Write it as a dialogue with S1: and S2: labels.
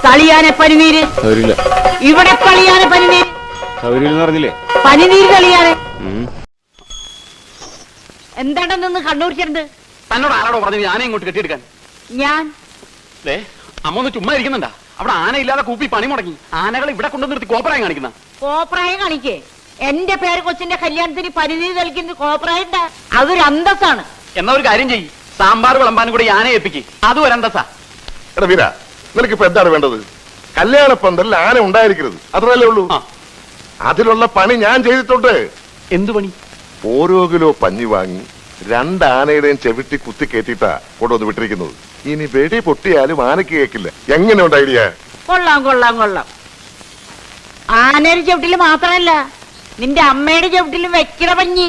S1: തളിയാനെ പനിനീര്. ഇവിടെ തളിയാനെ പനിനീര്. പനിനീര് തളിയാനെ. എന്താണെന്ന് കണ്ണൂർ ചേർന്ന്
S2: തന്നോട് ആരാടോ പറഞ്ഞു ആനയെ ഇങ്ങോട്ട് കെട്ടിയെടുക്കാൻ?
S1: ഞാൻ
S2: അമ്മ ഒന്ന് ചുമ്മാ ഇരിക്കുന്നുണ്ടാ? അവിടെ ആന ഇല്ലാതെ കൂപ്പി പണി മുടങ്ങി ആനകൾ ഇവിടെ കൊണ്ടു നിർത്തി കോപ്പറായി കാണിക്കുന്ന.
S1: കോപ്രായം കാണിക്കേ? എന്റെ പേര് കൊച്ചിന്റെ കല്യാണത്തിന് പനിനീര് തളിക്കുന്ന കോപ്രായണ്ട. അതൊരു അന്തസ്സാണ്.
S2: എന്നാ ഒരു കാര്യം ചെയ്യ്, സാമ്പാർ വിളമ്പാനും കൂടി ആനയെ ഏൽപ്പിക്ക്. അതും ഒരു അന്തസ്സാ.
S3: എടാ വീര, നിനക്കിപ്പോ എന്താണ് വേണ്ടത്? കല്യാണ പന്തലിൽ ആന ഉണ്ടായിരിക്കരുത്, അത്രല്ലേ ഉള്ളൂ. അതിലുള്ള പണി ഞാൻ ചെയ്തിട്ടുണ്ട്.
S2: എന്തു പണി?
S3: ഓരോ കിലോ പഞ്ഞി വാങ്ങി 2 ആനയുടെയും ചെവിട്ടി കുത്തി കയറ്റിട്ടാ കൊണ്ടുവന്ന് വിട്ടിരിക്കുന്നത്. ഇനി വെടി പൊട്ടിയാലും ആനയ്ക്ക് കേൾക്കില്ല. എങ്ങനെയുണ്ട് ഐഡിയ?
S1: കൊള്ളാം കൊള്ളാം കൊള്ളാം. ആനയുടെ ചവിട്ടില് മാത്രമല്ല, നിന്റെ അമ്മയുടെ ചവിട്ടിലും വെക്കണ പഞ്ഞി.